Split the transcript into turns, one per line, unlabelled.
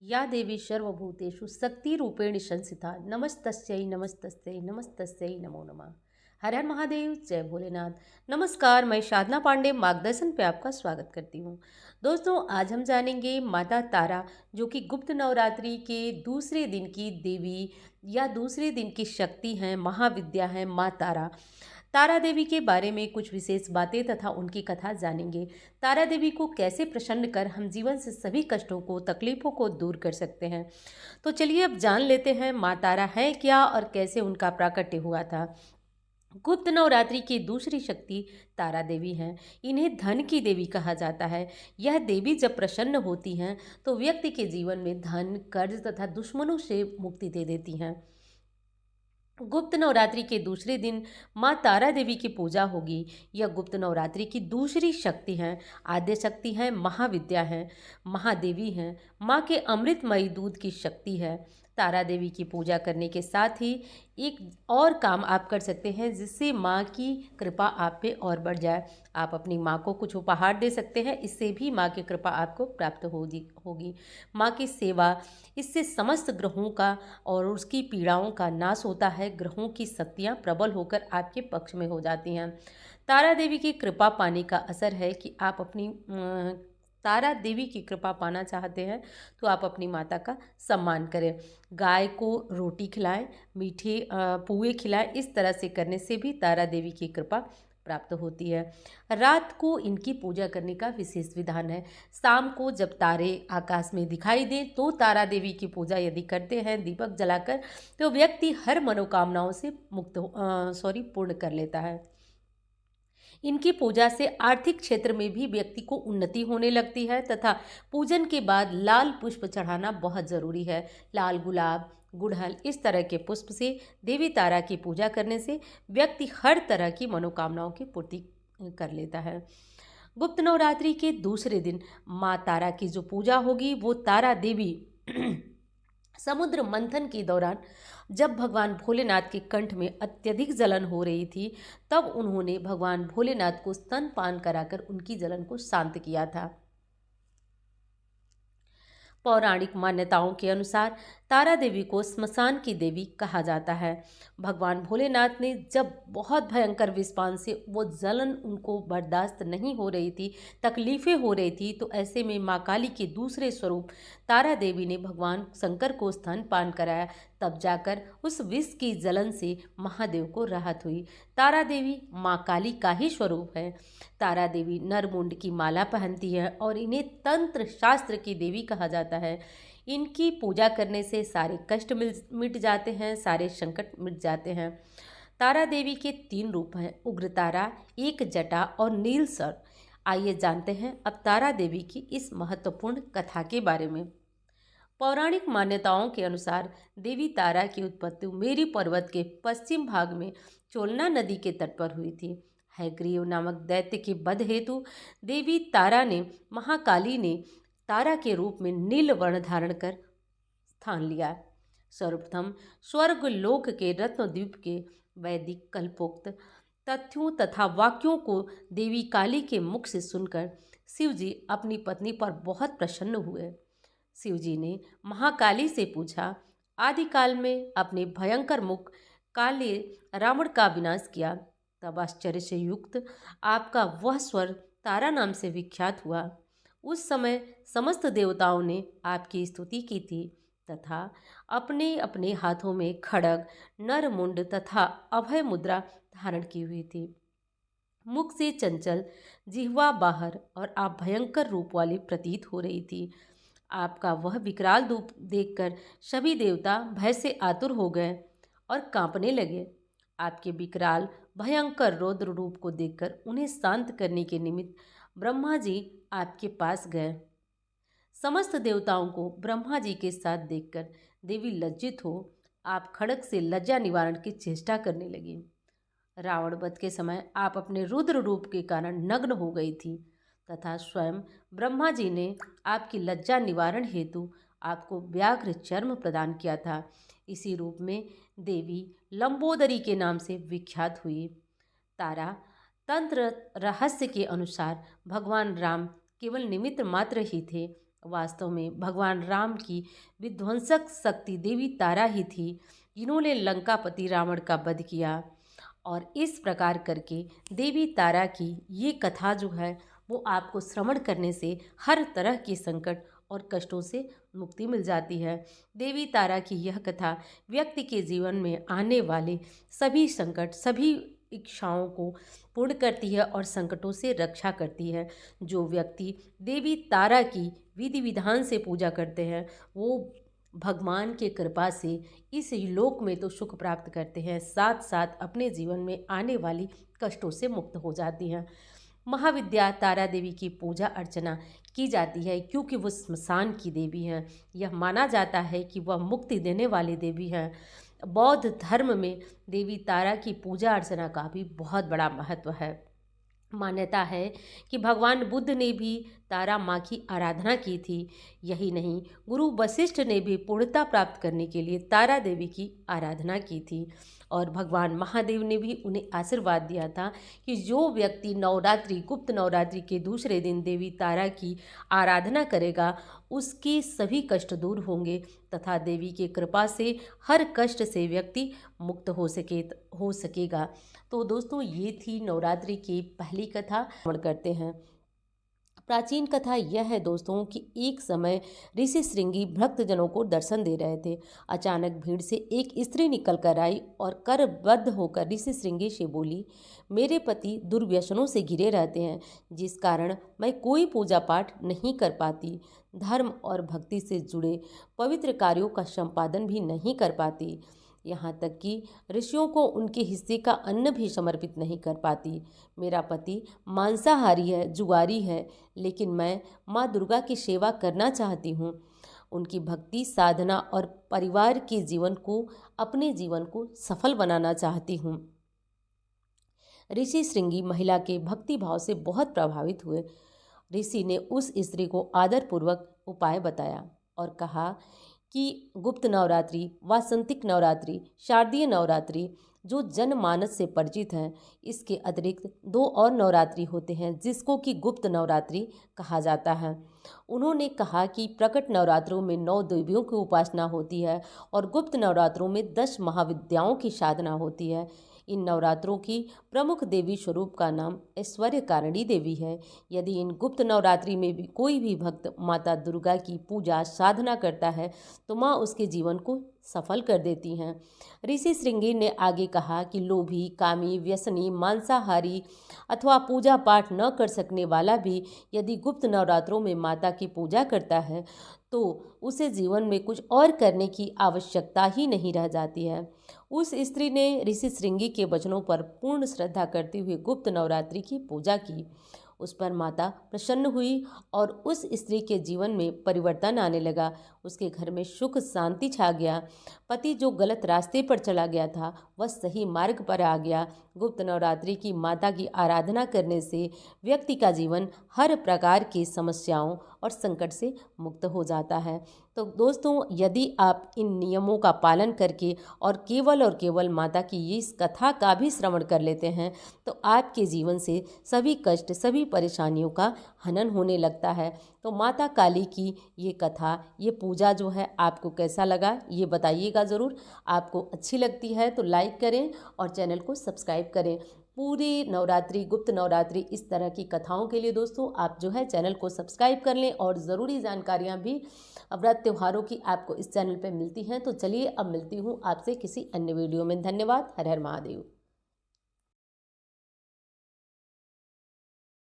या देवी सर्वभूतेषु शक्तिरूपेण संस्थिता नमस्तस्यै नमस्तस्यै नमस्तस्यै नमो नमः। हर हर महादेव, जय भोलेनाथ। नमस्कार, मैं साधना पांडे मार्गदर्शन पे आपका स्वागत करती हूँ। दोस्तों, आज हम जानेंगे माता तारा, जो कि गुप्त नवरात्रि के दूसरे दिन की देवी या दूसरे दिन की शक्ति हैं, महाविद्या हैं माँ तारा। तारा देवी के बारे में कुछ विशेष बातें तथा उनकी कथा जानेंगे। तारा देवी को कैसे प्रसन्न कर हम जीवन से सभी कष्टों को, तकलीफों को दूर कर सकते हैं। तो चलिए अब जान लेते हैं माँ तारा है क्या और कैसे उनका प्राकट्य हुआ था। गुप्त नवरात्रि की दूसरी शक्ति तारा देवी हैं। इन्हें धन की देवी कहा जाता है। यह देवी जब प्रसन्न होती हैं तो व्यक्ति के जीवन में धन, कर्ज तथा दुश्मनों से मुक्ति दे देती हैं। गुप्त नवरात्रि के दूसरे दिन माँ तारा देवी की पूजा होगी। यह गुप्त नवरात्रि की दूसरी शक्ति हैं। आद्य शक्ति हैं, महाविद्या हैं, महादेवी हैं, माँ के अमृतमयी दूध की शक्ति है। तारा देवी की पूजा करने के साथ ही एक और काम आप कर सकते हैं जिससे माँ की कृपा आप पे और बढ़ जाए। आप अपनी माँ को कुछ उपहार दे सकते हैं, इससे भी माँ की कृपा आपको प्राप्त होगी। माँ की सेवा, इससे समस्त ग्रहों का और उसकी पीड़ाओं का नाश होता है। ग्रहों की शक्तियाँ प्रबल होकर आपके पक्ष में हो जाती हैं। तारा देवी की कृपा पाने का असर है कि आप अपनी तारा देवी की कृपा पाना चाहते हैं तो आप अपनी माता का सम्मान करें। गाय को रोटी खिलाएं, मीठे पुए खिलाएं। इस तरह से करने से भी तारा देवी की कृपा प्राप्त होती है। रात को इनकी पूजा करने का विशेष विधान है। शाम को जब तारे आकाश में दिखाई दें तो तारा देवी की पूजा यदि करते हैं दीपक जलाकर, तो व्यक्ति हर मनोकामनाओं से पूर्ण कर लेता है। इनकी पूजा से आर्थिक क्षेत्र में भी व्यक्ति को उन्नति होने लगती है तथा पूजन के बाद लाल पुष्प चढ़ाना बहुत ज़रूरी है। लाल गुलाब, गुड़हल, इस तरह के पुष्प से देवी तारा की पूजा करने से व्यक्ति हर तरह की मनोकामनाओं की पूर्ति कर लेता है। गुप्त नवरात्रि के दूसरे दिन माँ तारा की जो पूजा होगी वो तारा देवी समुद्र मंथन के दौरान जब भगवान भोलेनाथ के कंठ में अत्यधिक जलन हो रही थी, तब उन्होंने भगवान भोलेनाथ को स्तनपान कराकर उनकी जलन को शांत किया था। पौराणिक मान्यताओं के अनुसार तारा देवी को स्मशान की देवी कहा जाता है। भगवान भोलेनाथ ने जब बहुत भयंकर विषपान से वो जलन उनको बर्दाश्त नहीं हो रही थी, तकलीफ़ें हो रही थी, तो ऐसे में माँ काली के दूसरे स्वरूप तारा देवी ने भगवान शंकर को स्तनपान कराया। तब जाकर उस विष की जलन से महादेव को राहत हुई। तारा देवी माँ काली का ही स्वरूप है। तारा देवी नरमुंड की माला पहनती है और इन्हें तंत्र शास्त्र की देवी कहा जाता है। इनकी पूजा करने से सारे कष्ट मिट जाते हैं, सारे संकट मिट जाते हैं। तारा देवी के 3 रूप हैं, उग्र तारा, एक जटा और नील सर। आइए जानते हैं अब तारा देवी की इस महत्वपूर्ण कथा के बारे में। पौराणिक मान्यताओं के अनुसार देवी तारा की उत्पत्ति मेरी पर्वत के पश्चिम भाग में चोलना नदी के तट पर हुई थी। हैग्रीव नामक दैत्य के वध हेतु देवी तारा ने, महाकाली ने तारा के रूप में नील वर्ण धारण कर स्थान लिया। सर्वप्रथम स्वर्ग लोक के रत्नद्वीप के वैदिक कल्पोक्त तथ्यों तथा वाक्यों को देवी काली के मुख से सुनकर शिवजी अपनी पत्नी पर बहुत प्रसन्न हुए। शिवजी ने महाकाली से पूछा, आदिकाल में अपने भयंकर मुख काले रावण का विनाश किया, तब आश्चर्य से युक्त आपका वह स्वर तारा नाम से विख्यात हुआ। उस समय समस्त देवताओं ने आपकी स्तुति की थी तथा अपने अपने हाथों में खड्ग, नरमुंड तथा अभय मुद्रा धारण की हुई थी। मुख से चंचल, जिह्वा बाहर और आप भयंकर रूप वाली प्रतीत हो रही थी। आपका वह विकराल रूप देखकर सभी देवता भय से आतुर हो गए और कांपने लगे। आपके विकराल भयंकर रौद्र रूप को देखकर उन्हें शांत करने के निमित्त ब्रह्मा जी आपके पास गए। समस्त देवताओं को ब्रह्मा जी के साथ देखकर देवी लज्जित हो आप खड्ग से लज्जा निवारण की चेष्टा करने लगी। रावण वध के समय आप अपने रुद्र रूप के कारण नग्न हो गई थी तथा स्वयं ब्रह्मा जी ने आपकी लज्जा निवारण हेतु आपको व्याघ्र चर्म प्रदान किया था। इसी रूप में देवी लंबोदरी के नाम से विख्यात हुई। तारा तंत्र रहस्य के अनुसार भगवान राम केवल निमित्त मात्र ही थे। वास्तव में भगवान राम की विध्वंसक शक्ति देवी तारा ही थी, जिन्होंने लंकापति रावण का वध किया। और इस प्रकार करके देवी तारा की ये कथा जो है वो आपको श्रवण करने से हर तरह के संकट और कष्टों से मुक्ति मिल जाती है। देवी तारा की यह कथा व्यक्ति के जीवन में आने वाले सभी संकट, सभी इच्छाओं को पूर्ण करती है और संकटों से रक्षा करती है। जो व्यक्ति देवी तारा की विधि विधान से पूजा करते हैं वो भगवान के कृपा से इस लोक में तो सुख प्राप्त करते हैं, साथ साथ अपने जीवन में आने वाली कष्टों से मुक्त हो जाती हैं। महाविद्या तारा देवी की पूजा अर्चना की जाती है क्योंकि वो स्मशान की देवी हैं। यह माना जाता है कि वह मुक्ति देने वाली देवी हैं। बौद्ध धर्म में देवी तारा की पूजा अर्चना का भी बहुत बड़ा महत्व है। मान्यता है कि भगवान बुद्ध ने भी तारा माँ की आराधना की थी। यही नहीं, गुरु वशिष्ठ ने भी पूर्णता प्राप्त करने के लिए तारा देवी की आराधना की थी और भगवान महादेव ने भी उन्हें आशीर्वाद दिया था कि जो व्यक्ति नवरात्रि, गुप्त नवरात्रि के दूसरे दिन देवी तारा की आराधना करेगा उसके सभी कष्ट दूर होंगे तथा देवी की कृपा से हर कष्ट से व्यक्ति मुक्त हो सकेगा। तो दोस्तों, ये थी नवरात्रि की पहली कथा। करते हैं। प्राचीन कथा यह है दोस्तों कि एक समय ऋषि श्रृंगी भक्तजनों को दर्शन दे रहे थे। अचानक भीड़ से एक स्त्री निकल कर आई और करबद्ध होकर ऋषि श्रृंगी से बोली, मेरे पति दुर्व्यसनों से घिरे रहते हैं, जिस कारण मैं कोई पूजा पाठ नहीं कर पाती, धर्म और भक्ति से जुड़े पवित्र कार्यों का संपादन भी नहीं कर पाती, यहाँ तक कि ऋषियों को उनके हिस्से का अन्न भी समर्पित नहीं कर पाती। मेरा पति मांसाहारी है, जुआरी है, लेकिन मैं माँ दुर्गा की सेवा करना चाहती हूँ। उनकी भक्ति, साधना और परिवार के जीवन को, अपने जीवन को सफल बनाना चाहती हूँ। ऋषि श्रृंगी महिला के भक्ति भाव से बहुत प्रभावित हुए। ऋषि ने उस स्त्री को आदरपूर्वक उपाय बताया और कहा कि गुप्त नवरात्रि, वासंतिक नवरात्रि, शारदीय नवरात्रि जो जनमानस से परिचित हैं, इसके अतिरिक्त 2 और नवरात्रि होते हैं जिसको कि गुप्त नवरात्रि कहा जाता है। उन्होंने कहा कि प्रकट नवरात्रों में 9 देवियों की उपासना होती है और गुप्त नवरात्रों में 10 महाविद्याओं की साधना होती है। इन नवरात्रों की प्रमुख देवी स्वरूप का नाम ऐश्वर्य कारिणी देवी है। यदि इन गुप्त नवरात्रि में भी कोई भी भक्त माता दुर्गा की पूजा साधना करता है तो माँ उसके जीवन को सफल कर देती हैं। ऋषि श्रृंगी ने आगे कहा कि लोभी, कामी, व्यसनी, मांसाहारी अथवा पूजा पाठ न कर सकने वाला भी यदि गुप्त नवरात्रों में माता की पूजा करता है तो उसे जीवन में कुछ और करने की आवश्यकता ही नहीं रह जाती है। उस स्त्री ने ऋषि श्रृंगी के वचनों पर पूर्ण श्रद्धा करते हुए गुप्त नवरात्रि की पूजा की। उस पर माता प्रसन्न हुई और उस स्त्री के जीवन में परिवर्तन आने लगा। उसके घर में सुख शांति छा गया। पति जो गलत रास्ते पर चला गया था वह सही मार्ग पर आ गया। गुप्त नवरात्रि की माता की आराधना करने से व्यक्ति का जीवन हर प्रकार की समस्याओं और संकट से मुक्त हो जाता है। तो दोस्तों, यदि आप इन नियमों का पालन करके और केवल माता की इस कथा का भी श्रवण कर लेते हैं तो आपके जीवन से सभी कष्ट, सभी परेशानियों का हनन होने लगता है। तो माता काली की ये कथा, ये पूजा जो है आपको कैसा लगा ये बताइएगा ज़रूर। आपको अच्छी लगती है तो लाइक करें और चैनल को सब्सक्राइब करें। पूरी नवरात्रि, गुप्त नवरात्रि इस तरह की कथाओं के लिए दोस्तों आप जो है चैनल को सब्सक्राइब कर लें और ज़रूरी जानकारियाँ भी व्रत त्योहारों की आपको इस चैनल पे मिलती हैं। तो चलिए अब मिलती हूँ आपसे किसी अन्य वीडियो में। धन्यवाद। हर हर महादेव।